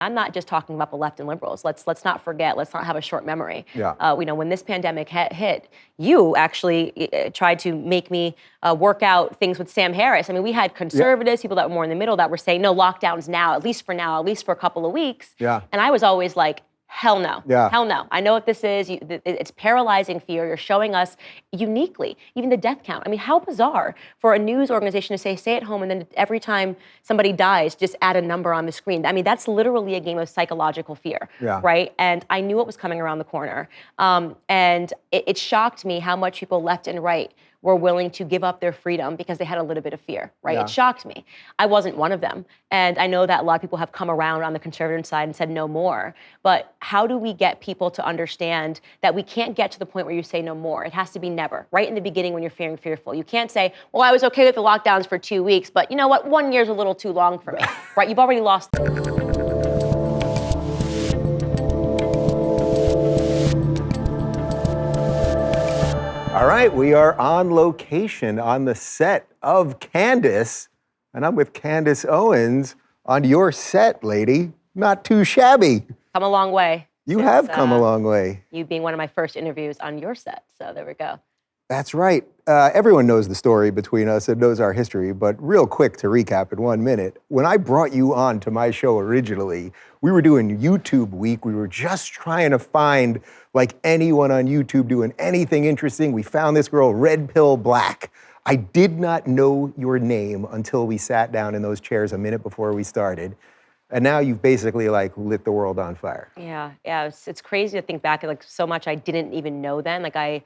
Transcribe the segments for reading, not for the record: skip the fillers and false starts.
I'm not just talking about the left and liberals. Let's not forget. Let's not have a short memory. Yeah. When this pandemic hit, you actually tried to make me work out things with Sam Harris. I mean, we had conservatives, people that were more in the middle, that were saying no lockdowns now, at least for a couple of weeks. Yeah. And I was always like, hell no. Yeah. Hell no. I know what this is. It's paralyzing fear. You're showing us uniquely, even the death count. I mean, how bizarre for a news organization to say, stay at home, and then every time somebody dies, just add a number on the screen. I mean, that's literally a game of psychological fear, right? And I knew what was coming around the corner. And it shocked me how much people left and right were willing to give up their freedom because they had a little bit of fear, right? Yeah. It shocked me. I wasn't one of them. And I know that a lot of people have come around on the conservative side and said no more. But how do we get people to understand that we can't get to the point where you say no more? It has to be never, right in the beginning when you're feeling fearful. You can't say, well, I was okay with the lockdowns for 2 weeks, but you know what? 1 year's a little too long for me, right? You've already lost. All right, we are on location on the set of Candace, and I'm with Candace Owens on your set, lady. Not too shabby. Come a long way. You have come a long way. You being one of my first interviews on your set, so there we go. That's right. Everyone knows the story between us and knows our history, but real quick to recap in 1 minute, when I brought you on to my show originally, we were doing YouTube week. We were just trying to find like anyone on YouTube doing anything interesting. We found this girl, Red Pill Black. I did not know your name until we sat down in those chairs a minute before we started. And now you've basically like lit the world on fire. Yeah, it's crazy to think back, like so much I didn't even know then. Like I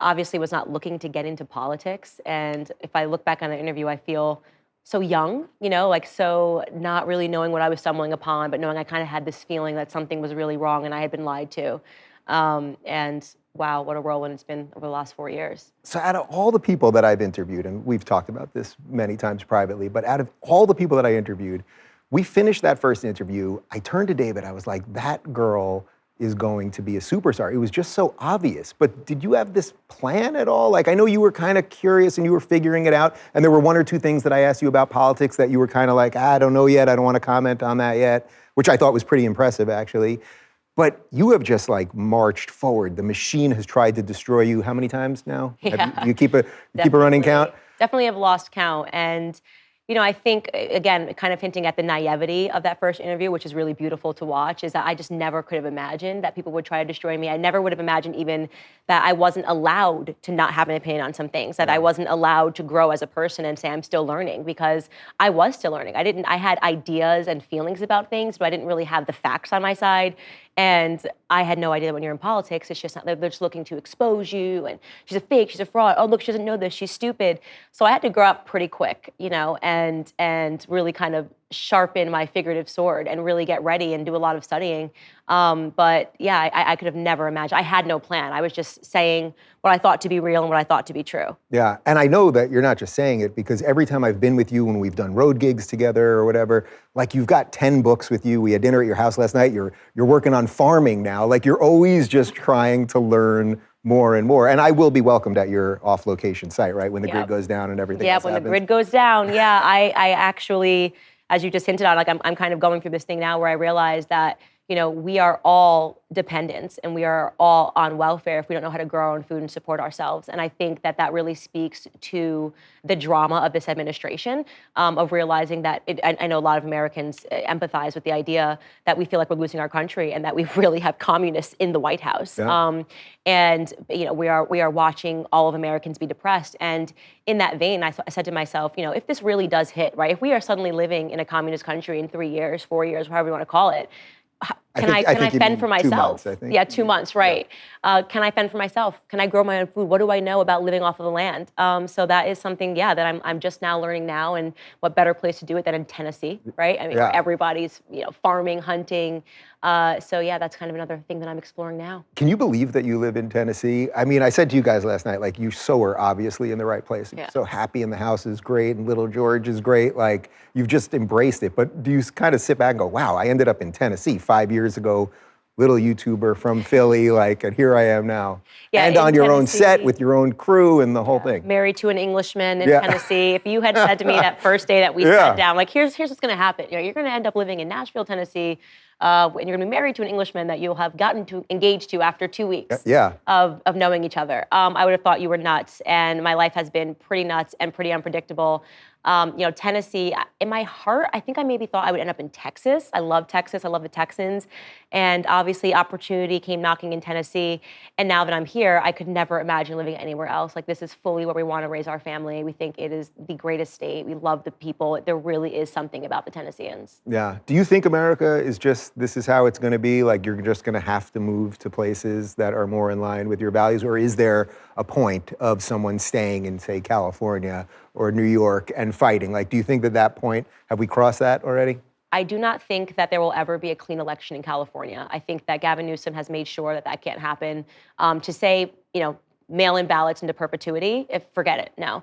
obviously was not looking to get into politics. And if I look back on the interview, I feel so young, like so not really knowing what I was stumbling upon, but knowing I kind of had this feeling that something was really wrong and I had been lied to. And wow, what a whirlwind it's been over the last 4 years. So out of all the people that I've interviewed, and we've talked about this many times privately, but out of all the people that I interviewed, we finished that first interview. I turned to David, I was like, that girl is going to be a superstar. It was just so obvious. But did you have this plan at all? Like, I know you were kind of curious and you were figuring it out, and there were one or two things that I asked you about politics that you were kind of like, I don't know yet, I don't want to comment on that yet, which I thought was pretty impressive, actually. But you have just like marched forward. The machine has tried to destroy you how many times now? Yeah. You keep a running count? Definitely have lost count. And I think, again, kind of hinting at the naivety of that first interview, which is really beautiful to watch, is that I just never could have imagined that people would try to destroy me. I never would have imagined even that I wasn't allowed to not have an opinion on some things, that I wasn't allowed to grow as a person and say I'm still learning, because I was still learning. I had ideas and feelings about things, but I didn't really have the facts on my side. And I had no idea that when you're in politics, it's just not, they're just looking to expose you, and she's a fake, she's a fraud, oh look, she doesn't know this, she's stupid. So I had to grow up pretty quick, and really kind of sharpen my figurative sword and really get ready and do a lot of studying. But yeah, I could have never imagined. I had no plan. I was just saying what I thought to be real and what I thought to be true. Yeah, and I know that you're not just saying it, because every time I've been with you when we've done road gigs together or whatever, like you've got 10 books with you. We had dinner at your house last night. You're working on farming now. Like you're always just trying to learn more and more. And I will be welcomed at your off-location site, right? When the grid goes down and everything else when happens. the grid goes down, I actually, as you just hinted on, like I'm kind of going through this thing now where I realize that, we are all dependents and we are all on welfare if we don't know how to grow our own food and support ourselves. And I think that really speaks to the drama of this administration, of realizing that, I know a lot of Americans empathize with the idea that we feel like we're losing our country and that we really have communists in the White House. Yeah. And we are watching all of Americans be depressed. And in that vein, I said to myself, if this really does hit, right? If we are suddenly living in a communist country in 3 years, 4 years, however you want to call it, can I fend for myself? 2 months, I think. Yeah, 2 months, right. Yeah. Can I fend for myself? Can I grow my own food? What do I know about living off of the land? So that is something, that I'm just now learning now, and what better place to do it than in Tennessee, right? I mean, where everybody's, farming, hunting. So yeah, that's kind of another thing that I'm exploring now. Can you believe that you live in Tennessee? I mean, I said to you guys last night, like you so are obviously in the right place. You're so happy, and the house is great, and little George is great. Like you've just embraced it. But do you kind of sit back and go, wow, I ended up in Tennessee 5 years ago, little YouTuber from Philly, like, and here I am now. Yeah, and on your own set with your own crew and the whole thing. Married to an Englishman in Tennessee. If you had said to me that first day that we sat down, like, here's what's gonna happen. You're gonna end up living in Nashville, Tennessee, and you're gonna be married to an Englishman that you'll have gotten to engaged to after 2 weeks Yeah. of knowing each other. I would have thought you were nuts, and my life has been pretty nuts and pretty unpredictable. Tennessee, in my heart, I think I maybe thought I would end up in Texas. I love Texas. I love the Texans. And obviously, opportunity came knocking in Tennessee. And now that I'm here, I could never imagine living anywhere else. Like, this is fully where we want to raise our family. We think it is the greatest state. We love the people. There really is something about the Tennesseans. Yeah. Do you think America is just, this is how it's going to be? Like, you're just going to have to move to places that are more in line with your values? Or is there a point of someone staying in, say, California or New York and fighting? Like, do you think that point, have we crossed that already? I do not think that there will ever be a clean election in California. I think that Gavin Newsom has made sure that that can't happen. To say, mail-in ballots into perpetuity, forget it, no.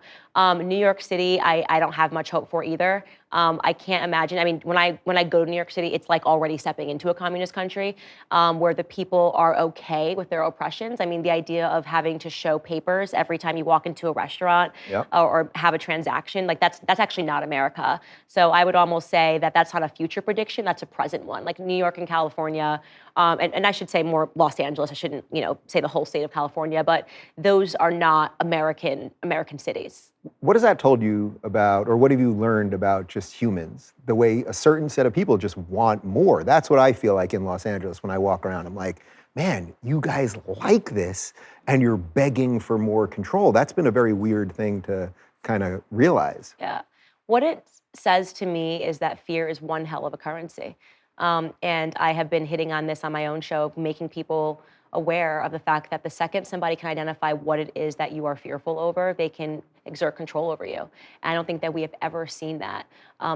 New York City, I don't have much hope for either. I can't imagine, when I go to New York City, it's like already stepping into a communist country where the people are okay with their oppressions. The idea of having to show papers every time you walk into a restaurant or have a transaction, like that's actually not America. So I would almost say that that's not a future prediction, that's a present one. Like New York and California, and I should say more Los Angeles, I shouldn't say the whole state of California, but those are not American cities. What has that told you about, or what have you learned about just humans? The way a certain set of people just want more. That's what I feel like in Los Angeles when I walk around. I'm like, man, you guys like this and you're begging for more control. That's been a very weird thing to kind of realize. Yeah. What it says to me is that fear is one hell of a currency. And I have been hitting on this on my own show, making people aware of the fact that the second somebody can identify what it is that you are fearful over, they can exert control over you. And I don't think that we have ever seen that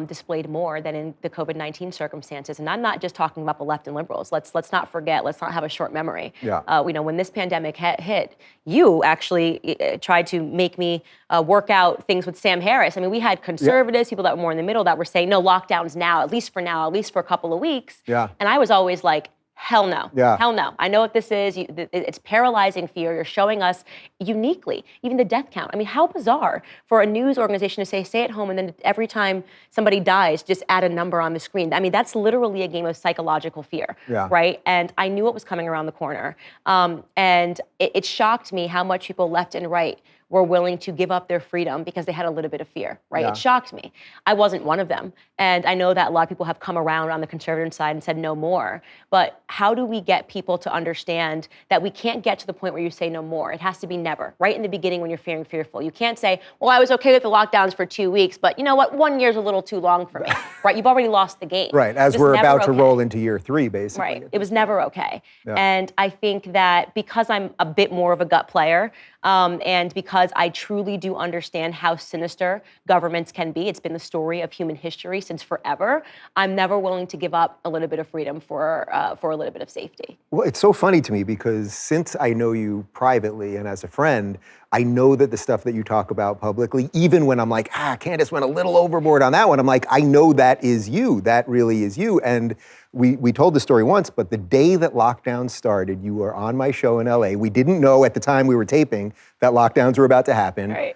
displayed more than in the COVID-19 circumstances. And I'm not just talking about the left and liberals. Let's not forget, let's not have a short memory. Yeah. When this pandemic hit, you actually tried to make me work out things with Sam Harris. We had conservatives, people that were more in the middle that were saying, no, lockdowns now, at least for a couple of weeks. Yeah. And I was always like, hell no. Yeah. Hell no. I know what this is. It's paralyzing fear. You're showing us uniquely, even the death count. How bizarre for a news organization to say, stay at home, and then every time somebody dies, just add a number on the screen. That's literally a game of psychological fear, right? And I knew it was coming around the corner. And it shocked me how much people left and right were willing to give up their freedom because they had a little bit of fear, right? Yeah. It shocked me. I wasn't one of them. And I know that a lot of people have come around on the conservative side and said no more. But how do we get people to understand that we can't get to the point where you say no more? It has to be never, right in the beginning when you're feeling fearful. You can't say, well, I was okay with the lockdowns for 2 weeks, but you know what? 1 year's a little too long for me, right? You've already lost the game. Right, as we're about to roll into year 3, basically. Right, it was never okay. Yeah. And I think that because I'm a bit more of a gut player, and because I truly do understand how sinister governments can be, it's been the story of human history since forever, I'm never willing to give up a little bit of freedom for a little bit of safety. Well, it's so funny to me because since I know you privately and as a friend, I know that the stuff that you talk about publicly, even when I'm like, Candace went a little overboard on that one, I'm like, I know that is you. That really is you. And we told the story once, but the day that lockdown started, you were on my show in LA. We didn't know at the time we were taping that lockdowns were about to happen. Right.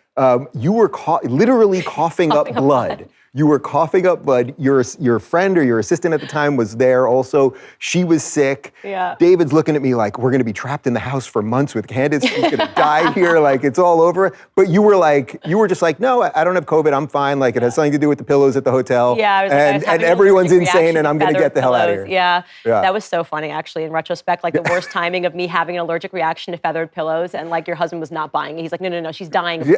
You were literally coughing up blood. You were coughing up blood. Your friend or your assistant at the time was there also. She was sick. Yeah. David's looking at me like, we're gonna be trapped in the house for months with Candace. She's gonna die here, like it's all over. But you were just like, no, I don't have COVID, I'm fine. Like it has something to do with the pillows at the hotel. Yeah, I was and everyone's insane and I'm gonna get the hell out of here. Yeah, that was so funny actually in retrospect, like the worst timing of me having an allergic reaction to feathered pillows and like your husband was not buying it. He's like, no, she's dying.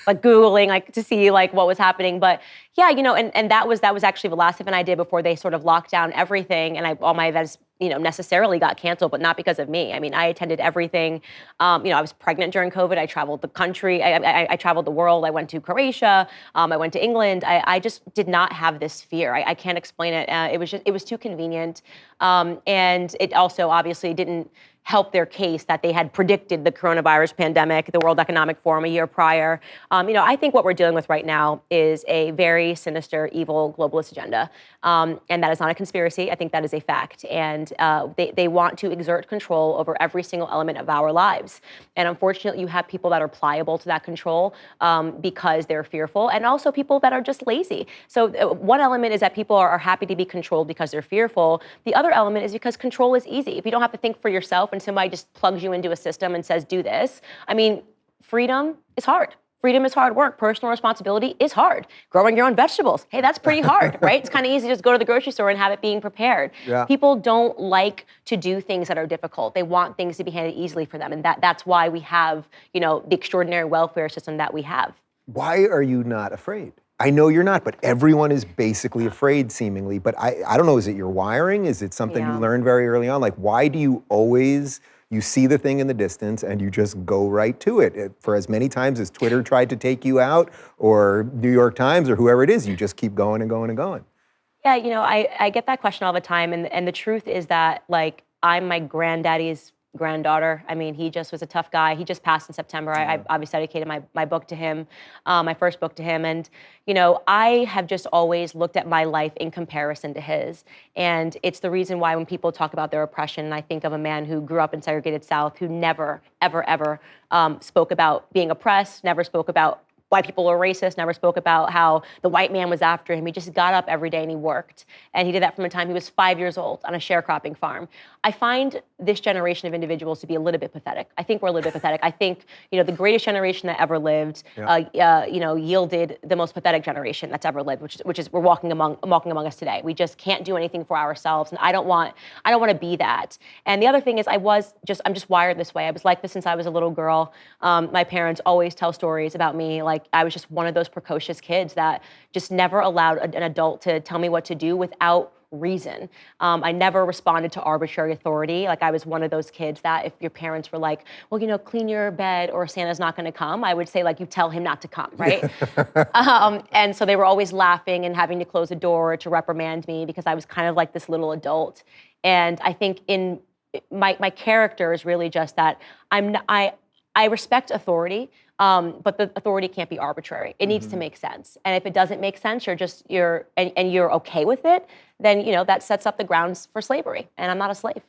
Like Googling like to see like what was happening. But yeah, and that was actually the last event I did before they sort of locked down everything. And all my events, necessarily got canceled, but not because of me. I attended everything. I was pregnant during COVID. I traveled the country. I traveled the world. I went to Croatia. I went to England. I just did not have this fear. I can't explain it. It was too convenient. And it also obviously didn't help their case that they had predicted the coronavirus pandemic, the World Economic Forum a year prior. I think what we're dealing with right now is a very sinister, evil globalist agenda. And that is not a conspiracy. I think that is a fact. And they want to exert control over every single element of our lives. And unfortunately, you have people that are pliable to that control because they're fearful, and also people that are just lazy. So one element is that people are happy to be controlled because they're fearful. The other element is because control is easy. If you don't have to think for yourself and somebody just plugs you into a system and says, do this, freedom is hard. Freedom is hard work. Personal responsibility is hard. Growing your own vegetables, hey, that's pretty hard, right? It's kind of easy to just go to the grocery store and have it being prepared. Yeah. People don't like to do things that are difficult. They want things to be handed easily for them, and that's why we have, the extraordinary welfare system that we have. Why are you not afraid? I know you're not, but everyone is basically afraid, seemingly. But I don't know, is it your wiring? Is it something you learned very early on? Like, why do you always, you see the thing in the distance and you just go right to it? For as many times as Twitter tried to take you out, or New York Times, or whoever it is, you just keep going and going and going. Yeah, I get that question all the time. And the truth is that, like, I'm my granddaddy's granddaughter. He just was a tough guy. He just passed in September. I obviously dedicated my book to him, my first book to him. And, I have just always looked at my life in comparison to his. And it's the reason why when people talk about their oppression, I think of a man who grew up in segregated South, who never, ever, ever spoke about being oppressed, never spoke about why people were racist, never spoke about how the white man was after him. He just got up every day and he worked. And he did that from the time he was 5 years old on a sharecropping farm. I find this generation of individuals to be a little bit pathetic. I think we're a little bit pathetic. I think, the greatest generation that ever lived, yielded the most pathetic generation that's ever lived, which is we're walking among us today. We just can't do anything for ourselves, and I don't want to be that. And the other thing is, I'm just wired this way. I was like this since I was a little girl. My parents always tell stories about me, like I was just one of those precocious kids that just never allowed an adult to tell me what to do without reason. I never responded to arbitrary authority. Like, I was one of those kids that if your parents were like, well, clean your bed or Santa's not going to come, I would say, like, you tell him not to come, right? And so they were always laughing and having to close the door to reprimand me because I was kind of like this little adult. And I think in my character is really just that I respect authority, but the authority can't be arbitrary. It needs to make sense. And if it doesn't make sense, you're okay with it, then that sets up the grounds for slavery. And I'm not a slave.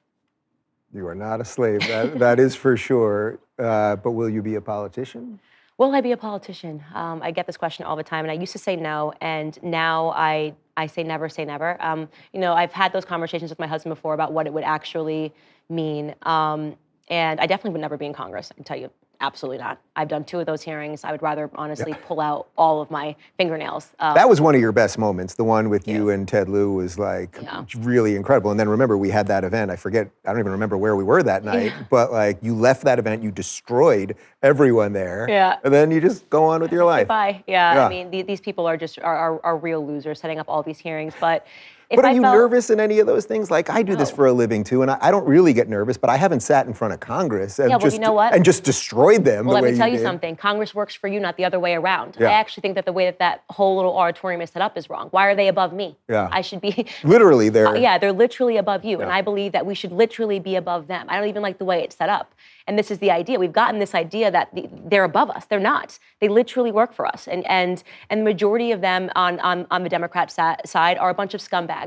You are not a slave. That is for sure. But will you be a politician? Will I be a politician? I get this question all the time, and I used to say no, and now I say never say never. I've had those conversations with my husband before about what it would actually mean. And I definitely would never be in Congress, I can tell you. Absolutely not. I've done 2 of those hearings. I would rather honestly pull out all of my fingernails. That was one of your best moments. The one with you and Ted Lieu was like really incredible. And then remember, we had that event. I don't even remember where we were that night, but like you left that event, you destroyed everyone there. Yeah. And then you just go on with your life. Bye. Yeah. These people are just are real losers setting up all these hearings. But are you nervous in any of those things? Like, I do this for a living too, and I don't really get nervous, but I haven't sat in front of Congress and you know what? And just destroyed them. Well, let me tell you something. Congress works for you, not the other way around. I actually think that the way that whole little auditorium is set up is wrong. Why are they above me? Yeah. I should be literally there. They're literally above you, and I believe that we should literally be above them. I don't even like the way it's set up. And this is the idea. We've gotten this idea that they're above us. They're not. They literally work for us. And the majority of them on the Democrat side are a bunch of scumbags.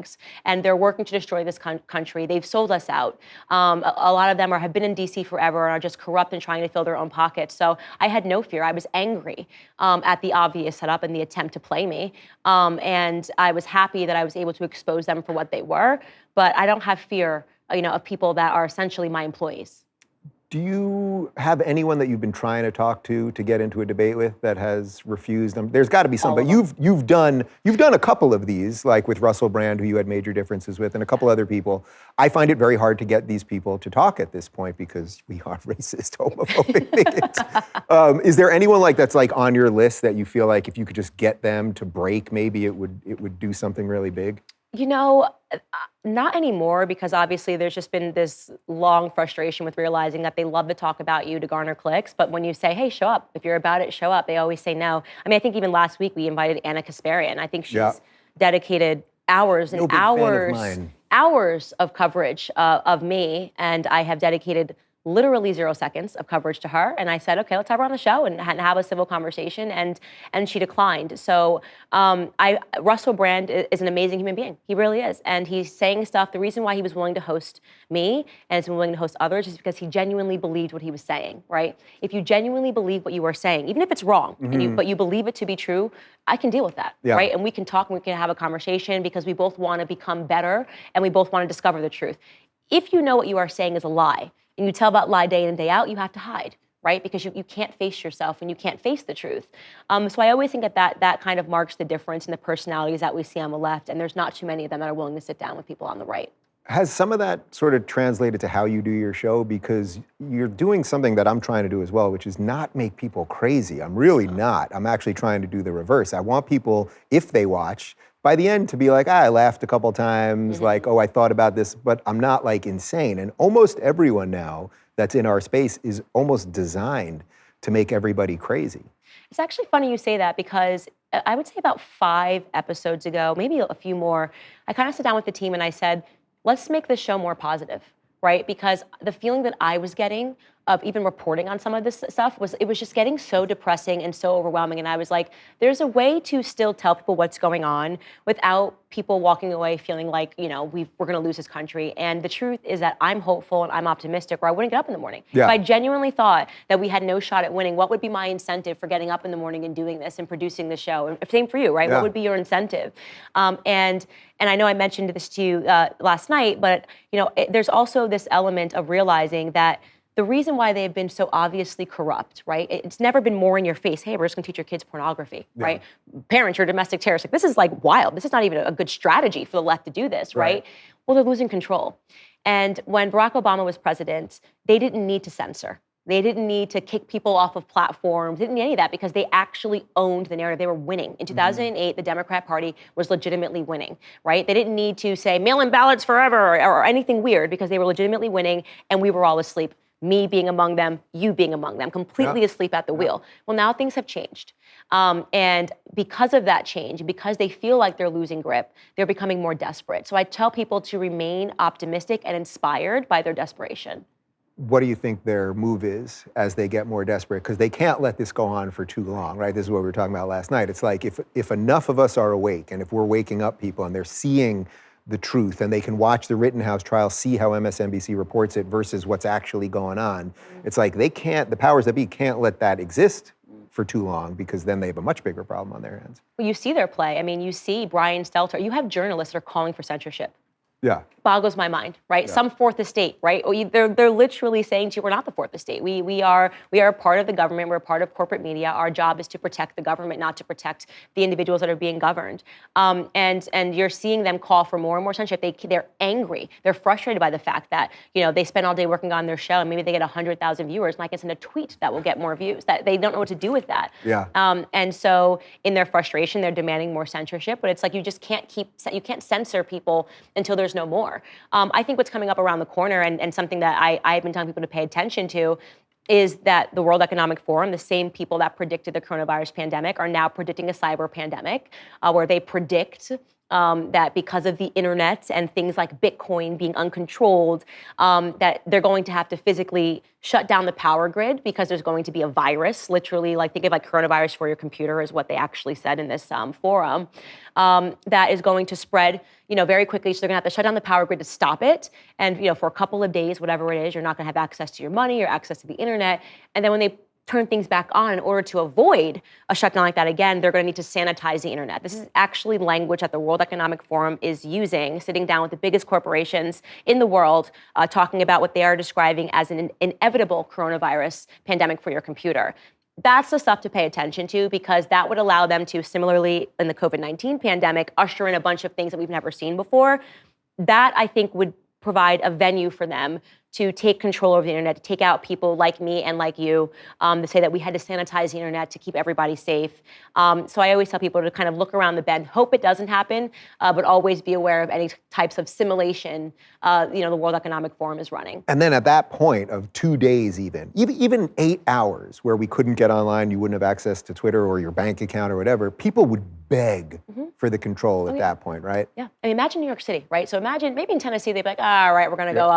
And they're working to destroy this country. They've sold us out. A lot of them have been in D.C. forever and are just corrupt and trying to fill their own pockets. So I had no fear. I was angry at the obvious setup and the attempt to play me. And I was happy that I was able to expose them for what they were. But I don't have fear, of people that are essentially my employees. Do you have anyone that you've been trying to talk to get into a debate with that has refused them? There's got to be some, but you've done a couple of these, like with Russell Brand, who you had major differences with, and a couple other people. I find it very hard to get these people to talk at this point because we are racist, homophobic bigots. Is there anyone like that's like on your list that you feel like if you could just get them to break, maybe it would do something really big? Not anymore, because obviously there's just been this long frustration with realizing that they love to talk about you to garner clicks, but when you say, hey, show up, if you're about it, show up, they always say no. I think even last week we invited Ana Kasparian. I think she's dedicated hours and hours hours of coverage of me, and I have dedicated literally 0 seconds of coverage to her. And I said, okay, let's have her on the show and have a civil conversation. And she declined. So Russell Brand is an amazing human being. He really is. And he's saying stuff. The reason why he was willing to host me and is willing to host others is because he genuinely believed what he was saying, right? If you genuinely believe what you are saying, even if it's wrong, but you believe it to be true, I can deal with that, right? And we can talk and we can have a conversation because we both want to become better and we both want to discover the truth. If you know what you are saying is a lie, and you tell that lie day in and day out, you have to hide, right? Because you can't face yourself and you can't face the truth. So I always think that kind of marks the difference in the personalities that we see on the left, and there's not too many of them that are willing to sit down with people on the right. Has some of that sort of translated to how you do your show? Because you're doing something that I'm trying to do as well, which is not make people crazy. I'm really not. I'm actually trying to do the reverse. I want people, if they watch, by the end to be like, I laughed a couple times, like, oh, I thought about this, but I'm not like insane. And almost everyone now that's in our space is almost designed to make everybody crazy. It's actually funny you say that because I would say about 5 episodes ago, maybe a few more, I kind of sat down with the team and I said, let's make this show more positive, right? Because the feeling that I was getting of even reporting on some of this stuff was just getting so depressing and so overwhelming. And I was like, there's a way to still tell people what's going on without people walking away feeling like, we're going to lose this country. And the truth is that I'm hopeful and I'm optimistic, or I wouldn't get up in the morning. Yeah. If I genuinely thought that we had no shot at winning, what would be my incentive for getting up in the morning and doing this and producing the show? And same for you, right? Yeah. What would be your incentive? And I know I mentioned this to you last night, but there's also this element of realizing that the reason why they've been so obviously corrupt, right? It's never been more in your face. Hey, we're just gonna teach your kids pornography, right? Parents, you're domestic terrorists. Like, this is like wild. This is not even a good strategy for the left to do this, right? Well, they're losing control. And when Barack Obama was president, they didn't need to censor. They didn't need to kick people off of platforms, didn't need any of that because they actually owned the narrative. They were winning. In 2008, the Democrat Party was legitimately winning, right? They didn't need to say mail-in ballots forever or anything weird because they were legitimately winning and we were all asleep. Me being among them, you being among them, completely asleep at the wheel. Well, now things have changed. And because of that change, because they feel like they're losing grip, they're becoming more desperate. So I tell people to remain optimistic and inspired by their desperation. What do you think their move is as they get more desperate? Because they can't let this go on for too long, right? This is what we were talking about last night. It's like if enough of us are awake and if we're waking up people and they're seeing the truth and they can watch the Rittenhouse trial, see how MSNBC reports it versus what's actually going on. It's like the powers that be can't let that exist for too long because then they have a much bigger problem on their hands. Well, you see their play. I mean, you see Brian Stelter. You have journalists that are calling for censorship. Yeah. Boggles my mind, right? Yeah. Some fourth estate, right? They're literally saying to you, we're not the fourth estate. We are a part of the government. We're a part of corporate media. Our job is to protect the government, not to protect the individuals that are being governed. And you're seeing them call for more and more censorship. They're angry. They're frustrated by the fact that they spend all day working on their show and maybe they get 100,000 viewers and I can send a tweet that will get more views. That they don't know what to do with that. Yeah. And so in their frustration, they're demanding more censorship. But it's like you just can't censor people until there's no more. I think what's coming up around the corner and something that I've been telling people to pay attention to is that the World Economic Forum, the same people that predicted the coronavirus pandemic, are now predicting a cyber pandemic where they predict that because of the internet and things like Bitcoin being uncontrolled, that they're going to have to physically shut down the power grid because there's going to be a virus, literally, like think of like coronavirus for your computer is what they actually said in this forum, that is going to spread, very quickly. So they're gonna have to shut down the power grid to stop it. And, for a couple of days, whatever it is, you're not gonna have access to your money or access to the internet. And then when they turn things back on in order to avoid a shutdown like that again, they're going to need to sanitize the internet. This is actually language that the World Economic Forum is using, sitting down with the biggest corporations in the world, talking about what they are describing as an inevitable coronavirus pandemic for your computer. That's the stuff to pay attention to because that would allow them to, similarly in the COVID-19 pandemic, usher in a bunch of things that we've never seen before. That, I think, would provide a venue for them to take control over the internet, to take out people like me and like you, to say that we had to sanitize the internet to keep everybody safe. So I always tell people to kind of look around the bend, hope it doesn't happen, but always be aware of any types of simulation, the World Economic Forum is running. And then at that point of 2 days even 8 hours where we couldn't get online, you wouldn't have access to Twitter or your bank account or whatever, people would beg for the control at that point, right? Yeah, I mean, imagine New York City, right? So imagine maybe in Tennessee they'd be like, all right, we're gonna go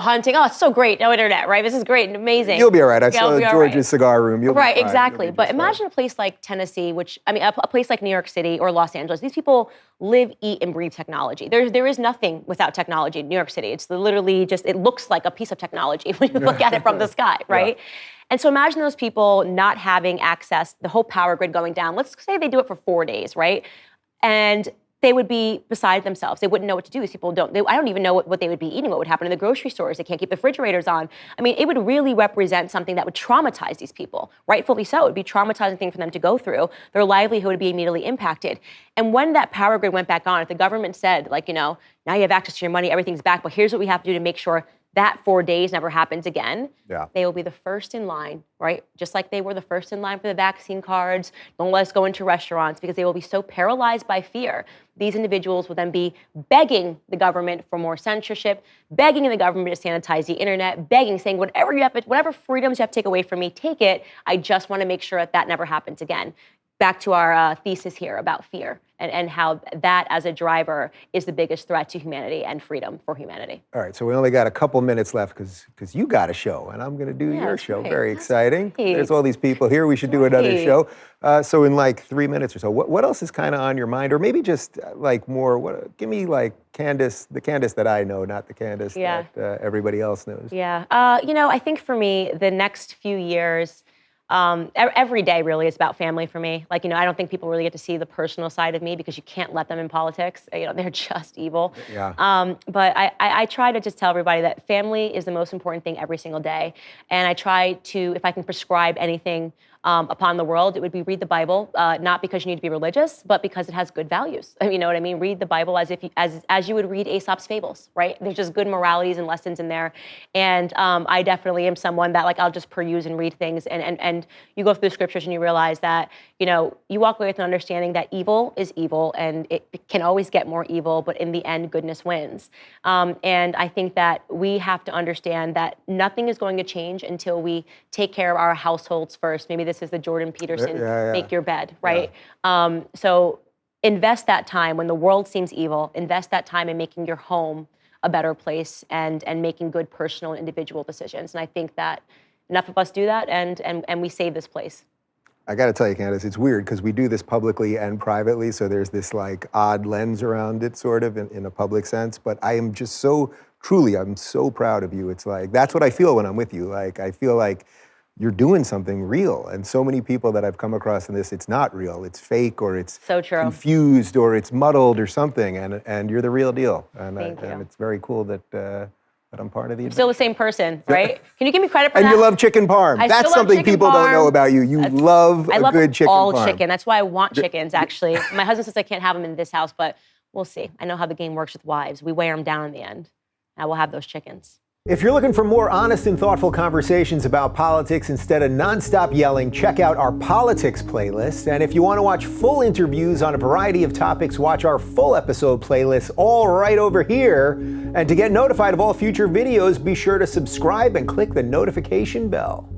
hunting. Oh, it's so great, no internet, right? This is great and amazing. You'll be all right. I saw George's cigar room. You'll right, be fine. exactly. But imagine a place like Tennessee, a place like New York City or Los Angeles. These people live, eat, and breathe technology. There is nothing without technology in New York City. It's literally just, it looks like a piece of technology when you look at it from the sky, right? Yeah. And so imagine those people not having access, the whole power grid going down. Let's say they do it for 4 days, right? And they would be beside themselves. They wouldn't know what to do. These people I don't even know what they would be eating, what would happen in the grocery stores. They can't keep the refrigerators on. I mean, it would really represent something that would traumatize these people, rightfully so. It would be a traumatizing thing for them to go through. Their livelihood would be immediately impacted. And when that power grid went back on, if the government said, now you have access to your money, everything's back, but here's what we have to do to make sure that 4 days never happens again, they will be the first in line, right? Just like they were the first in line for the vaccine cards, don't let us go into restaurants, because they will be so paralyzed by fear. These individuals will then be begging the government for more censorship, begging the government to sanitize the internet, begging, saying, whatever freedoms you have to take away from me, take it. I just want to make sure that never happens again. Back to our thesis here about fear and how that as a driver is the biggest threat to humanity and freedom for humanity. All right, so we only got a couple minutes left because you got a show and I'm going to do your show. Right. Very exciting. There's all these people here. We should do another show. So in like 3 minutes or so, what else is kind of on your mind? Or maybe just like more, give me like Candace, the Candace that I know, not the Candace that everybody else knows. Yeah, I think for me, the next few years, every day really is about family for me. I don't think people really get to see the personal side of me because you can't let them in politics. They're just evil. Yeah. But I try to just tell everybody that family is the most important thing every single day. And I try to, if I can prescribe anything upon the world, it would be read the Bible, not because you need to be religious, but because it has good values. You know what I mean? Read the Bible as you would read Aesop's fables, right? There's just good moralities and lessons in there. And I definitely am someone that I'll just peruse and read things. And you go through the scriptures and you realize that, you walk away with an understanding that evil is evil and it can always get more evil, but in the end, goodness wins. And I think that we have to understand that nothing is going to change until we take care of our households first. Maybe this is the Jordan Peterson, make your bed, right? Yeah. So invest that time when the world seems evil, invest that time in making your home a better place and making good personal and individual decisions. And I think that enough of us do that and we save this place. I got to tell you, Candace, it's weird because we do this publicly and privately, so there's this odd lens around it sort of in a public sense, but I am just I'm so proud of you. It's that's what I feel when I'm with you. I feel like you're doing something real. And so many people that I've come across in this, it's not real, it's fake, or it's so true. Confused, or it's muddled or something, and you're the real deal. And it's very cool that I'm part of the event. Still the same person, right? Can you give me credit for that? And you love chicken parm. That's something people don't know about you. You love a good chicken parm. I love all chicken. That's why I want chickens, actually. My husband says I can't have them in this house, but we'll see. I know how the game works with wives. We wear them down in the end. I will have those chickens. If you're looking for more honest and thoughtful conversations about politics instead of nonstop yelling, check out our politics playlist. And if you want to watch full interviews on a variety of topics, watch our full episode playlist all right over here. And to get notified of all future videos, be sure to subscribe and click the notification bell.